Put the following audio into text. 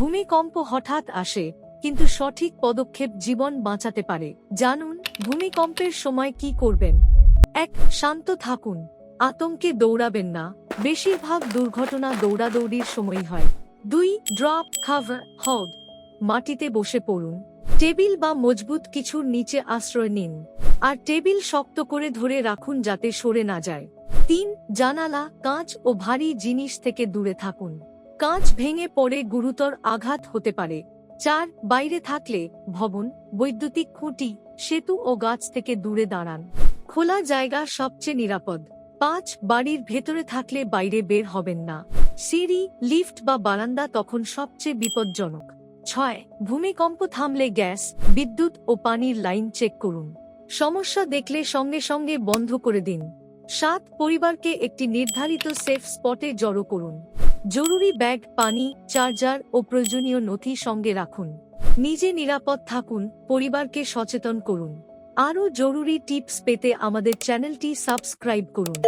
ভূমিকম্প হঠাৎ আসে, কিন্তু সঠিক পদক্ষেপ জীবন বাঁচাতে পারে। জানুন ভূমিকম্পের সময় কি করবেন। ১. শান্ত থাকুন। আতঙ্কে দৌড়াবেন না। বেশিরভাগ দুর্ঘটনা দৌড়াদৌড়ির সময় হয়। ২. ড্রপ কাভার হগ। মাটিতে বসে পড়ুন। টেবিল বা মজবুত কিছুর নিচে আশ্রয় নিন, আর টেবিল শক্ত করে ধরে রাখুন যাতে সরে না যায়। ৩. জানালা, কাঁচ ও ভারী জিনিস থেকে দূরে থাকুন। কাঁচ ভেঙে পড়ে গুরুতর আঘাত হতে পারে। ৪. বাইরে থাকলে ভবন, বৈদ্যুতিক খুঁটি, সেতু ও গাছ থেকে দূরে দাঁড়ান। খোলা জায়গা সবচেয়ে নিরাপদ। ৫. বাড়ির ভেতরে থাকলে বাইরে বের হবেন না। সিঁড়ি, লিফট বা বারান্দা তখন সবচেয়ে বিপজ্জনক। ৬. ভূমিকম্প থামলে গ্যাস, বিদ্যুৎ ও পানির লাইন চেক করুন। সমস্যা দেখলে সঙ্গে সঙ্গে বন্ধ করে দিন। ৭. পরিবারকে একটি নির্ধারিত সেফ স্পটে জড়ো করুন। জরুরি ব্যাগ, পানি, চার্জার ও প্রয়োজনীয় নথি সঙ্গে রাখুন। নিজে নিরাপদ থাকুন, পরিবারকে সচেতন করুন। আরও জরুরি টিপস পেতে আমাদের চ্যানেলটি সাবস্ক্রাইব করুন।